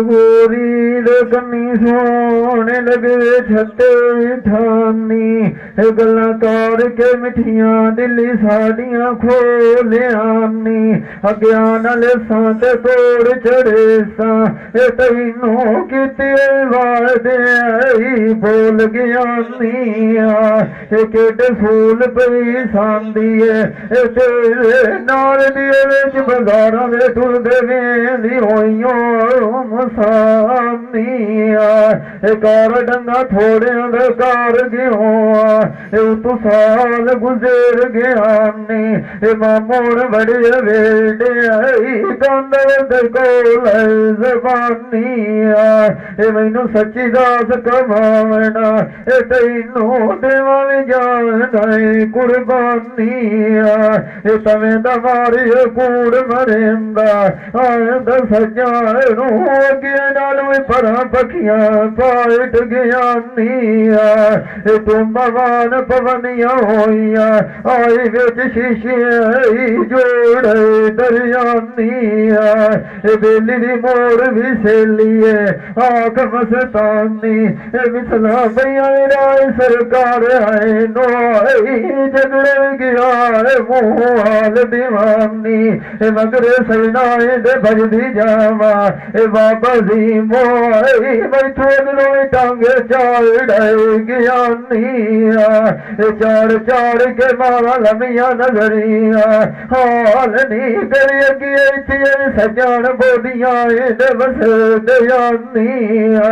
गोरी कन्नी सोने लगे छते ठानी गल्लां तोड़ के मिठियां दिली साड़ियां खोलियानी अज्ञान आले सांते तोड़ चढ़े सा तैनू किते वादे बोल गयानिया केडे फूल पई सांदी है तेरे नाल दिए विच बगारां दे टुरदे वेंदी होइयों मसानिया कार डंगा थोड़े कार गयो तू साल गुजर गया नी मामोड़ बड़े बेटे कंदर कोल जबानिया मैनू सच्ची दास कमावना तैनू देवा भी जाना कुर्बानिया तवें दा मारी कूड़ मरेंदा आंदा सजानू अगे नाल परा पखियां पाट गया निया तुम भगवान पवनिया होइया आई विच शीशे जोड़ दरियानिया बेली दी मोर भी सेलिए आख मस्तानी मिसला भैया राय सरकार आए नो जगड़े गया मुहाल दीवानी मगर सजनाए दे भजदी जावा बाबा जी मोई बैठो दिलो टांगे चाड़ गयानिया चाड़ चाड़ के मारा लमिया नजरिया हाल नी करिए सजान बोदिया बस दयानिया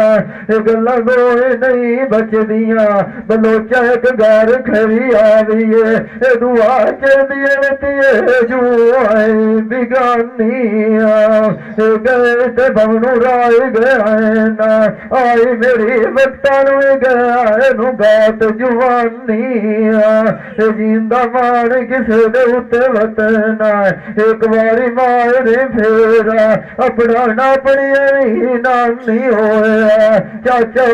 गल्ला गोए नहीं बचदिया बलोचा एक घर खरी आविए दुआ चलदिए जुआए बिगानिया गए ते बवनू राय गया ना आई मेरी वक्ता गया गात जुआनिया जिंदा मान किसे दे उत्ते वतना एक बारी मारे फेरा अपना ना पड़िया नानी होया चाचा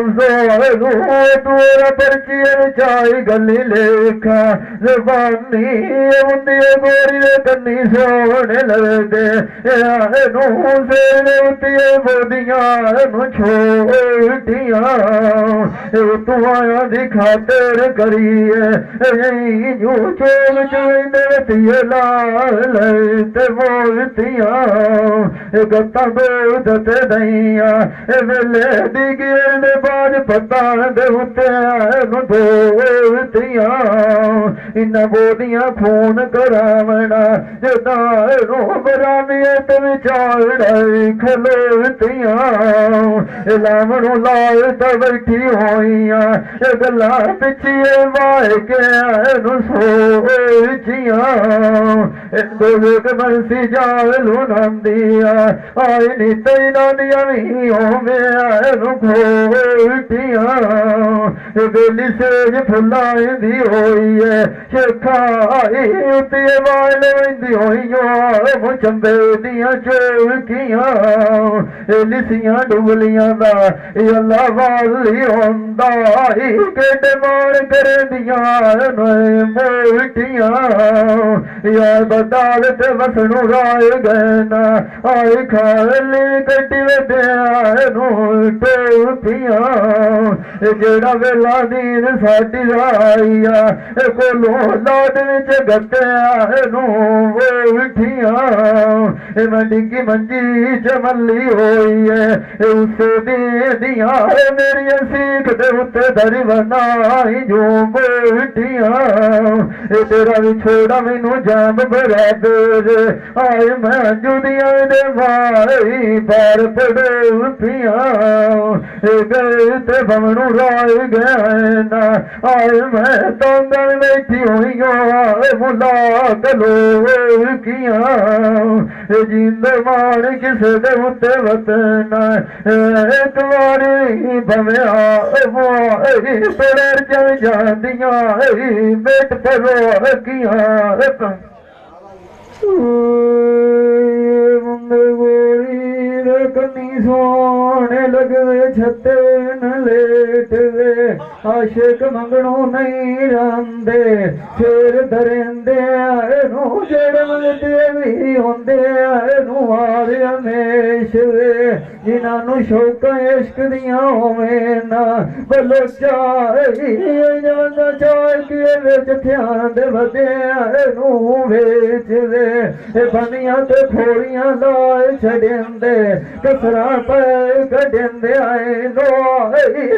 दूरा पर्ची चाई गली लेखा जबानी उन्दी गोरी कन्नी सोने लगदे बोदिया छोटिया तू आया दी खातर करिए यू चोल चुए लाल बोलतिया गत्ता बोध ते दइया वेले दी गेल बाज पता दे उत्ते बोलतिया इन बोदियां खून करावना जदा रो बरानिए ते विचार खलोतिया लामणू लाल तो बैठी होइया गला पिछिए वाए के सोचिया दोग बंसी जालू नंदिया आई नी तैना दिया खोटिया बेली सेज फुलाई दी होई है शेखा आई उते वाल वेंदी होइयो चंबे दिया चौकिया लिसियां डुगलियां दा अल्लाह वाली होंदा केडे मार कर दिया मोटिया यार बदाल ते वसनू राय गैना आई खाली गड्डी टोपिया जेड़ा वेला दीन साडी आईया कोलो लाड विच गत्या मोटिया मंडी की मंजी चमली होई है उस दिया मेरी सीख दे उत्ते दरी बनाई जो बेटिया तेरा भी छोड़ा मैनू जाम बराबर आए मैं जुदिया दे भाई पार पड़ोसिया गए ते बमनू राय गए ना आए मैं तंगल बैठी हुई मुला कलो किया जिंद मार किसे दे उत्ते वतना एक बारी भव्या चल जादिया बेट परो किया कन्नी सोने लगवे छते न लेट वे आशिक मंगणों नहीं रंदे शेर दरिंदे नू जेड़े मंगते भी होंदे नू आर हमेश वे जिन्हां नू शौकां इश्क दियां होवे ना बलोचा जवंदा चार के विच ध्यान दे वदे नू वेच दे बनियां ते खोड़ियां लाए छड़ेंदे कसरा पे कढेंदे आए नो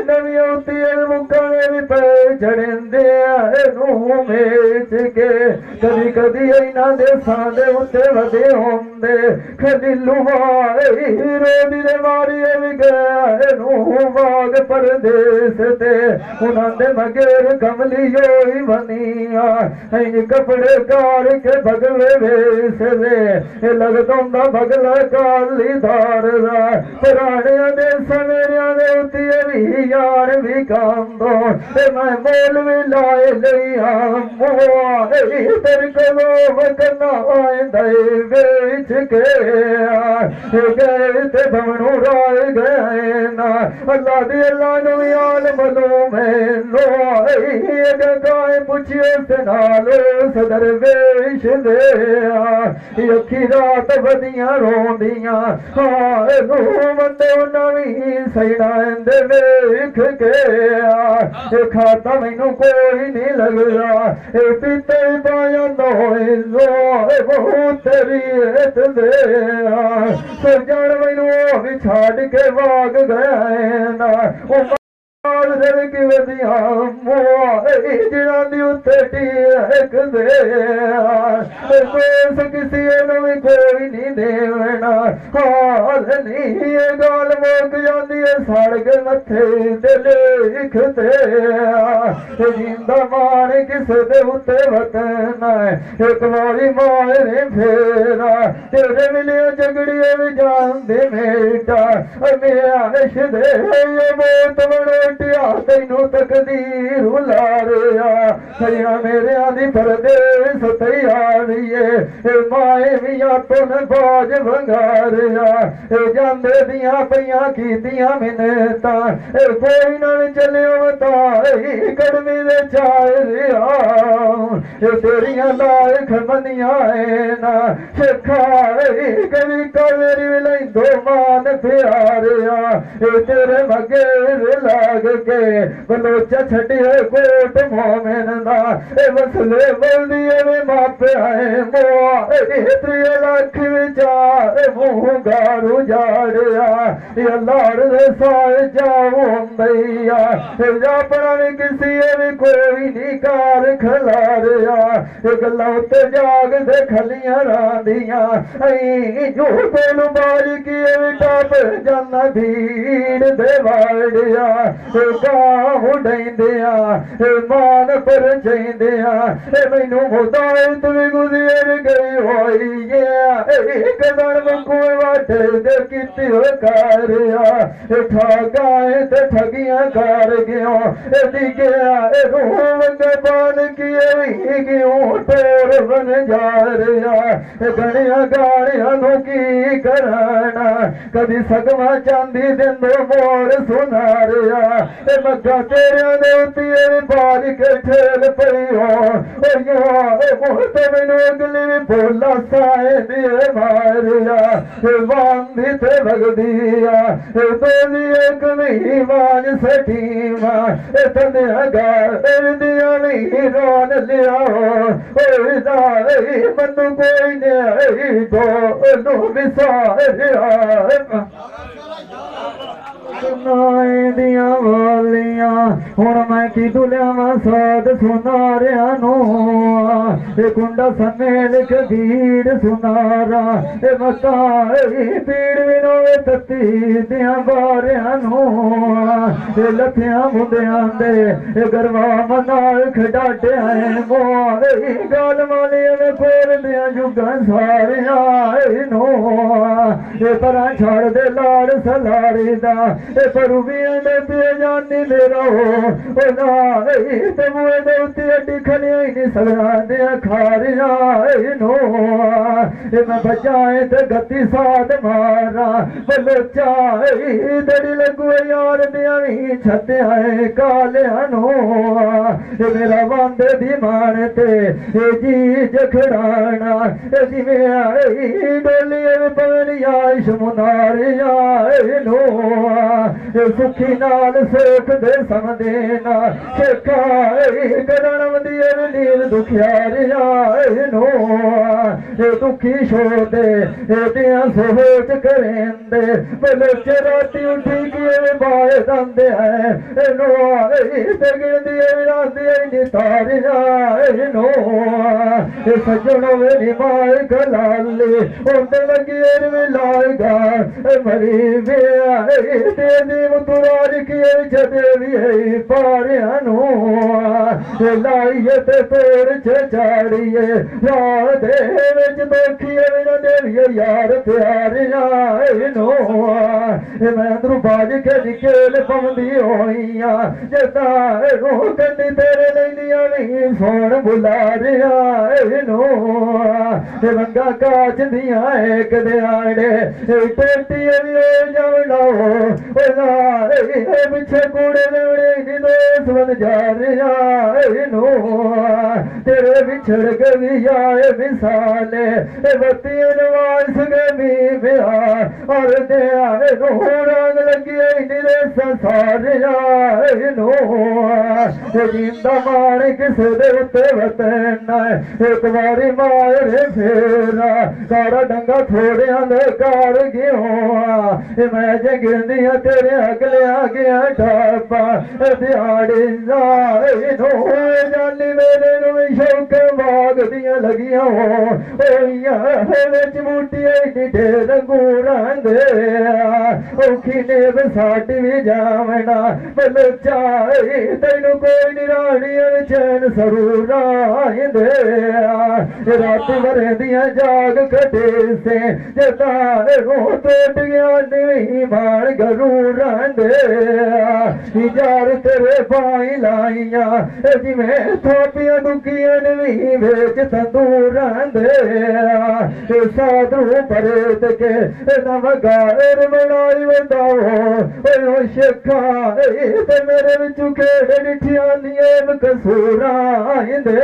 नवी उती मुकाने भी पे छड़ेंदे आए नू वेच के कदी कदी इन्हां दे सांदे उत्ते वदे होंदे खलीलू वाई रोदी दे मारी भी गए नू बाग परदेस ते उन्हां दे मगेर कमली होई बनिया कपड़े कार के बगले वेस दे लगदा बगला काली धार दा पुराने दे सवेरिया दे उती भी यार भी कांदो मैं मोल भी लाए लिया तेरे को करना आए बेच के गए ते भवनू राय गए ना अल्लाह दी अल्लाह नवियाल मलो में लो गाय पुछियो से नाल सदर वेश दे अखी रात बदियां रोंदियां हाय नो बंदे नवी सैना दे वेख के खाता मैनू कोई नहीं लगदा पीते पाया नोए लो तेरी रेत दे सजन मैनू भी छाड़ के भाग गए ना की वधिया जिना दी उत्ते टेक दे दोस किसी भी कोई नहीं देना हाल नहीं गाल मुक जाती है सड़ के मथे ते लिख दे जिंदा मान किस दे उत्ते वतन एक बारी मारे फेरा तेरे मिले झगड़िए भी जान दे बेटा मेरा इश दे बहुत बड़ो तैनू तकदीर लारिया सैया मेरे आदि परदेस तैयारिए माए मियां तुन बाज भंगारिया जांदे दियां पईयां कीतियां मिन्नतां कोई ना चलियो ताई कड़मी दे चाए रिया तेरियां लायक मनियां ना शिखाई कभी कवेरी लैंदो मान प्यारिया तेरे मगेर लाग के बलोचा छड़िए कोट मोमिन दा मसले बोलिए वे मापे आए मोआ त्रिय लख विचार मुंह गारू जाड़िया या लाड़ दे साए जाओ भैया जा परा भी किसी भी कोई नहीं कार खलारिया गल्ला उत्ते जाग दे खलियां रांदियां जो तेनू बाज किए भी टप जाना भीड़ दे वाड़िया उड़ाइंदिया मान पर चाहिंदिया मैनू मुदायत भी गुजर गई होई कदर मुकू वट दे कीती कारिया ठगाए ते ठगियां कर गयो दिखिया रूंग बन किए गयो टोर बन जा रहा गणिया गाड़िया नू की करना कदी सगवा चांदी दिंदो मोर सुना रहा मक्का तेरे दे उती बाल के ठेल पई हो तो मैनू अगली भी बोला साए दिए मारिया बांधी ते भगदिया बोली एक नहीं मान सटीमा तंदिया गार दिया नहीं रोन लिया मनु कोई नहीं दो विसारिया दिया वालिया हुण मैं की दुलिया साध सुना रहा नो कुंडा समेल भीड़ सुनारा मता भीड़ विनो तती दिया बारिया नो लथिया मुंडिया दे गरवा मनाल खडाटे मोई गल मालिया ने कोल दिया जुगा सारिया नो पर छड़ दे लाड़ सलारी दा परूबिया ने पे जानी मेरा ते मुए दे उत्ते अड्डी खलियाई नी सगड़ा दे खारिया नो मैं बचाए ते गति साध मारा बलोचा दड़ी लगू यार दिया छते आए काले नो मेरा बंदे दी मान ते जी जखड़ाना जिमें आई डोली पवन आश मुनारे आए नो सुखी नाल सुख दे सम देना शेखाई करण दिए नील दुखियारे आए नो दुखी छोड़े दिया सोच करेंदे बलोच राती उठी किए बाए दंदे है नो गिन दिए रांदे नी तारे आए नो सजनों मेरी माए गलाले उनते लगी में लाएगा मरी वे तेरी मुतुराज किए जदे भी है पारे नो लाइए ते तोड़ चाड़िए राधे विच देखिए मेरा देविए यार प्यारे आए नो मैं अंदरू बाज के निकेल पवंदी होइया जता रो कंदी तेरे लैलिया नहीं सोन बुला रे आए नो रंगा काच दिया एक दिहाड़े टोटी भी हो जावना हो पिछे कूड़े लवड़े दोस्त बन जा रे आए नो तेरे बिछड़ गई आए मिसाले बत्ती नवाज गमी बिहार और दे आए नो रंग लगी निरे संसार आए नो जिंदा मान किसे दे उत्ते वतन एक बारी मारे फेरा कारा डंगा थोड़े कार गयो मैं जे गिरदिया तेरे अगले आ गया ढापा दिहाड़ी नो जानी मेरे शौक बाग दिया लगिया हो बूटिया ढेर अंगूरांदे औखी ने साडी भी जावना बलोचा तेन कोई निराणी चैन जरूर आंदे रात भरे दिया जाग कटे से जता रो टूट गया नहीं मान गरूर आंदे यार तेरे पाई लाइया जिमें थोपियां दुखियां नहीं बेच तंदूर आंदे साधु परेत के नवगार बनाई वंदाओ शेखा ते मेरे विचू केड़े डिठिया नियम कसूरा आंदे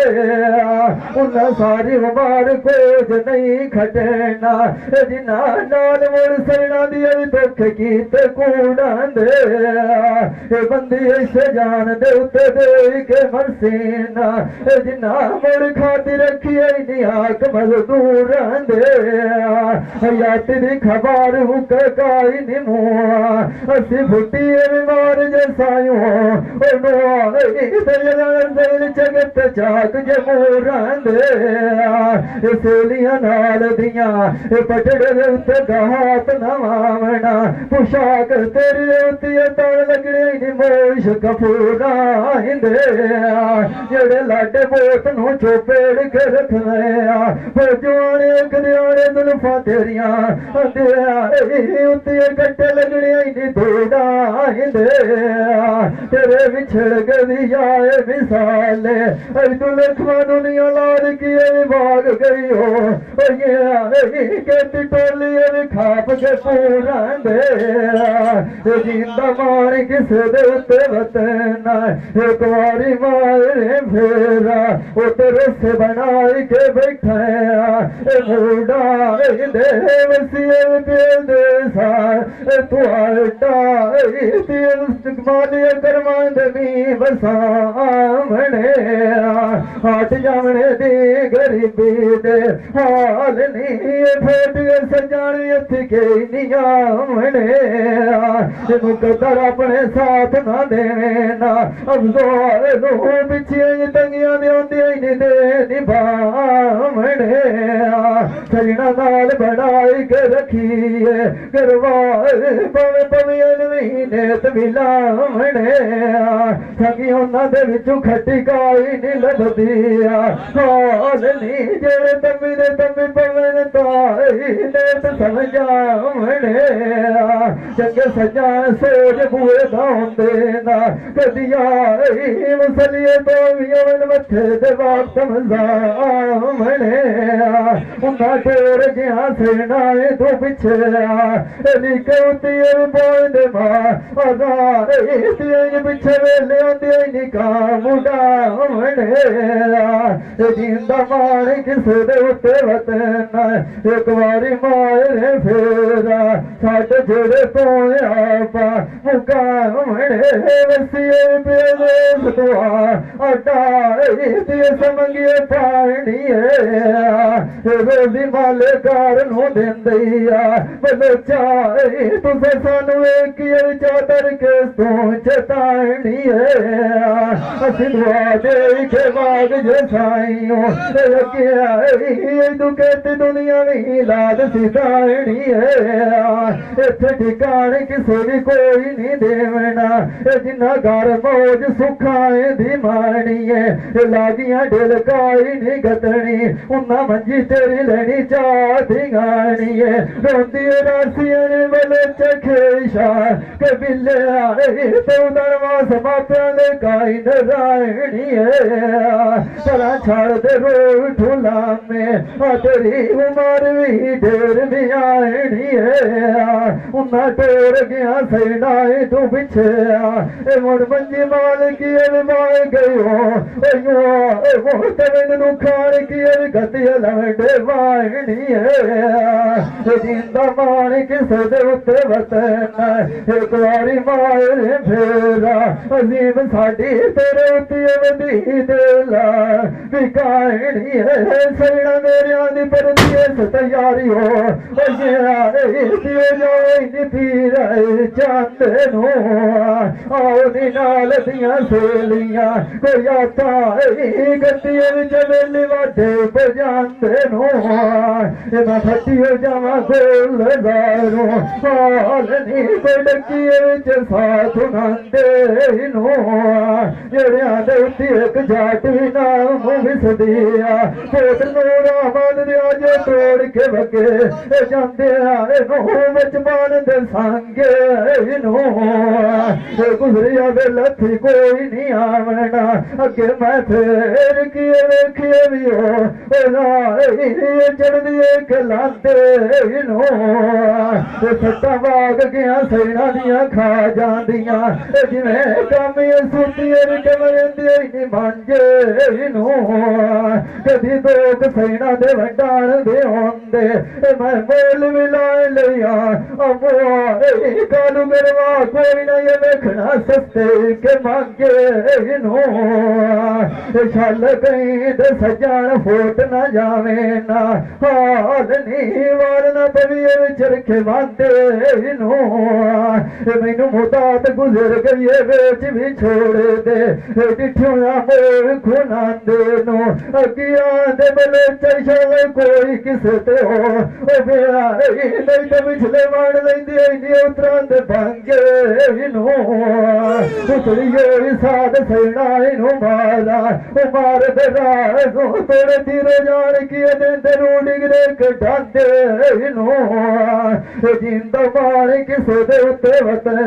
उन्हें सारी उमर कोज नहीं खटना जिना नाल मुड़ सैना दिया दुख कीते कूड़ांदे बंदी ऐसे जान दे उत्ते दे के मरसीना जिना मुड़ खाती रखी नहीं आक मजदूर आंदे याती दी खबर हुक काई निमुआ असी फुटी बीमार जैसायूं जगत चाक जमूर आंदे सेलियां नाल दिया पटड़े उत्ते हाथ नवावना पोशाक तेरी उत्ती तल लगने नी मोश कपूरा आंदे जेड़े लाडे बोत नू चोपेड़ के रखने जवाने कदयाने जुल्फा तेरिया उत्ती कट्टे लगने नी दौड़ा आंदे तेरे बिछड़ गई आए मिसाले तू लखवा दुनिया लाद किए भाग गई हो कहती टोली खाप के पूरा दे जिंदा मान किसे दे उत्ते वतना एक बारी मारे फेरा वो तेरे से बनाई के बैठा मुड़ा दे वसीए दे सार तू आटा मालिया करमांदनी बसामने हट जावने दी गरीबी दे हाल नहीं फेट सजान इत्थे के नियामने कदर अपने साथ ना देवे ना अफसोस नो पिछे तंगिया दे निभामने सजना नाल बनाई के रखिए करवाए पवे पवे ने मिलामने सगी उन्हां दे विचों खट्टी काई नी लभदी हाल नी जेड़े तम्मी दे तम्मी पवे ताई ने समझावने चंगे सजान सोच बूए गाउंदे ना कदी आई मुसलिए तो भी अवन मथे दे वक्त मजामने उन्ना टोर गया सेनाए तू पिछे एली कौती बोल दे मां आजार इतिए पिछे वेले आंदे निका मुंडा मने जिंदा मार किसे दे उत्ते वतन एक बारी मारे फेरा साडे जेड़े तो आपा मुका मने वसिए पे दुआ अटा इतिए समंगिए पानी रोजी माले कार नु देंदिया बलोचा तुसे सानू एक चादर के तू चेतानी असि दुआ दे के बाग जे साइयो तू कहती दुनिया नहीं लाद सितानी इथे ठिकाने किसे भी कोई नहीं देवना जिन्ना घर मौज सुखाए दी मारनी है लागियां ढिलकाई नहीं गतनी उन्ना मंजी तेरी लेनी चाहती गानी है रोंदी रासियां वाले चखेशा के बिल्ले आए तो दरवाज़ माता ले काई नरायणी है चला छाड़ दे रो ठुला में तेरी उम्र भी ढेर भी आयनी है उन्ना टोर गया सैनाए तू पिछे मुड़ मंजी माल की मार गयो वो तेन खान की गति लंडे वायनी है जिंदा मान किसे दे उत्ते वतन एक बारी मारे फेरा अजीम साडी तेरे उत्ते वधी देला विकायनी है सैना मेरे दी पर दी तैयारी हो पीर चंद नो आओ नी नाल दियां सेलियां कोई आता गड्डियां विच वेली वाडे बजांदे नो मैं फटी हो जावा गोल दारू हाल नी कोई डकिए विच साथ नांदे नो जेड़ियां दे उत्ते एक जाट भी नाम विसदिया कोट नूरा मन दिया जे तोड़ के वगे जांदे आए नो विच मान दे संगे नो गुजरिया वे लथी कोई नहीं आवना अगे मैं फेर किए वेखिए भी हो चढ़दिए खिलाते नो सट्टा बाग गया सैना दियां खा जांदियां जिवें कम सुतिए कमरंदे नहीं मांजे नो कदी दोग सैना दे वंडाण दे होंदे मैं मोल मिलाए लिया कालू गरवा कोई ना ये देखना सस्ते के मांगे नो छल कहीं दे सजान फोट ना जावे ना हाल नहीं वारना पविए चरखे बांधे नो मैनू मुतात गुजर गई बेच भी छोड़ दे डिठिया मोर खुनांदे नो अगिया दे बले चल कोई किसे ते हो नहीं तो पिछले मान लेंदी नहीं उतरांदे भांगे नो उतरियो साध सैना नो मारा मार दे राजो तोड़े तीरे जान किए देंदे रूड़ी गिरे कटांदे नो जिंदा मार किसे दे उत्ते वतन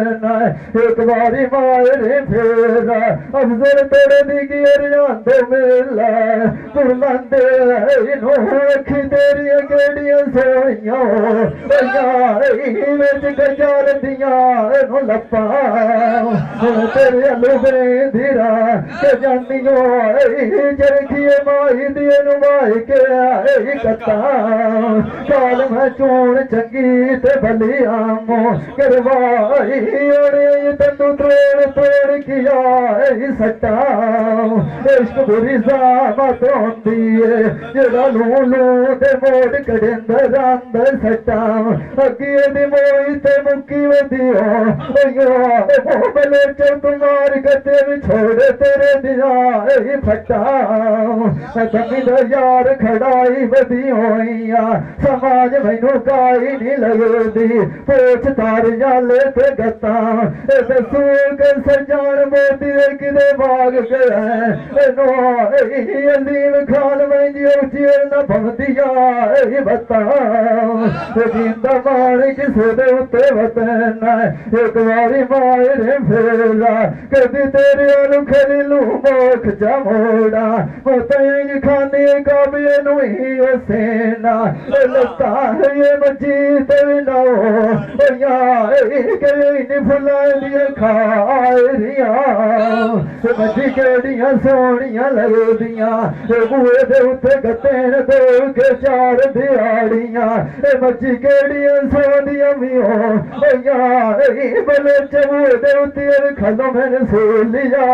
एक बारी मारे फेरा अफजल तोड़े दी गिर जांदे मेला पुरलांदे नो अखी तेरियां केड़ियां सोइयां विच गजार दियां नो लप्पा तेरे लुबे धीरा के जानियो चरखिए माही दिए नु माही के आई कता काल मैं चोण चंगी ते भली आमो करवाई ओड़े तनु तोड़ तोड़ किया सट्टा इश्क बुरी सामत होंदी है जेड़ा लू लू ते मोड़ कड़ेंदर अंदर सट्टा अगे दी मोई ते मुक्की वधियो बले चल तुम्हार गते भी छोड़े तेरे दिया फटा जमीन यार खड़ाई वधी होइया समाज मैनू काई नहीं लगे दी पोछ तार जाले ते गता दसू के सजान मोदी किदे भाग गया अलीम खान में जियो न भवदिया बता जिंदा मालिक सुदे उत्ते वतन एक बारी मारे फेरा कदी तेरे अनु खलीलू मोख जमोड़ा मतई खाने का भी नुही सेना लता ये मजीद ना फुला दिया खारिया मजी केड़िया सोनिया लगदिया बूहे दे उत्ते गतेन दो के चार दिहाड़िया मजी केड़िया सोनिया मियो बले चबूहे दे उत्ते खलो मैंने सोलिया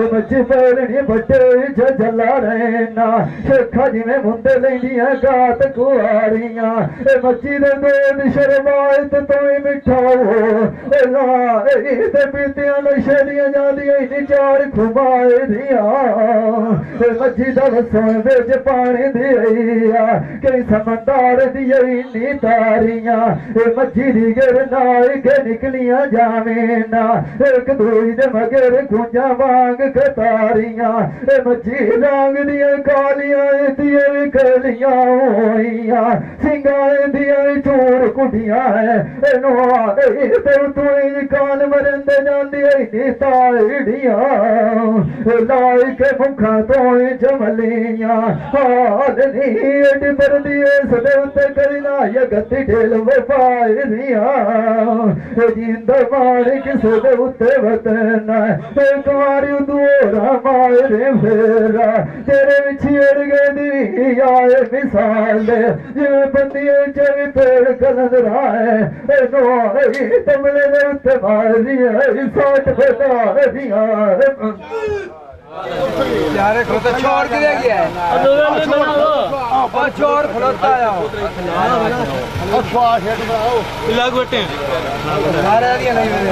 मजी पैरनी बटे जला रहना शेखा जिमें मुंदे लेंदिया गात कुआरिया मची दे दूध शर्मायत तो मिठाओ पीतिया नशेरिया जादिया चार खुमाए दिया मची दल सोन बेच पानी दिया कई समंदार दिया नी तारिया मची दी गिरना के निकलिया जामेना एक दूई दे मगर गुंजा वांग कतारिया मची लांग दिया कालिया दिया कलिया होइया सिंगाए दिया चोर कुटिया है कान मरंदे जांदी ताड़िया लाई के मुखा तो जमलिया हाल नहीं बरदी सदे उत्ते करना यगति ढेल वफाइया जिंदा मालिक सदे उत्ते वतन एक बारी दोरा मारे फेरा तेरे छिड़ गए आए मिसाल जिवे बंदिए चवी पेड़ कलंद राए तमले ने उत्ते मारिया साठ बता दिया यारे खलोता छोड़ के ले गया है और छोड़ खलोता आया हो और स्वाद है बनाओ लाग बटे सारे दिया नहीं मेरे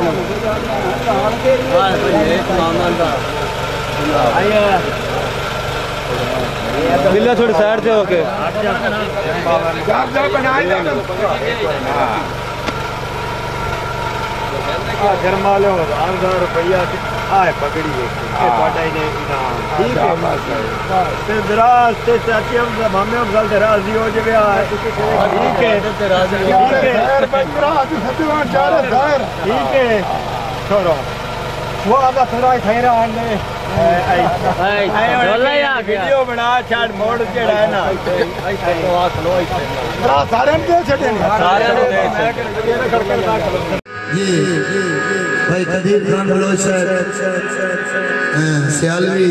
हां ये मामला का आया बिल्ला थोड़ी साइड से होके चार जा बनाए हां गरमा लो 1000 रुपया आए पकड़ी है पाटा ही नहीं इनाम ठीक है ते दराज ते चाची हम मामे हम गल दराज हो जवे ठीक है ते राजी ठीक है दराज सतवा चार दायर ठीक है छोड़ो वो आधा थोड़ा खैरा आने वीडियो बना छाड़ मोड़ जेड़ा है ना तो आ खलो सारे ने छड़े सारे ये भाई Qadir Khan Baloch Sialvi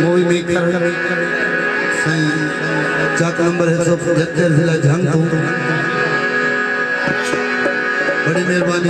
movie maker Chak number 175 जिला झंग बड़ी मेहरबानी।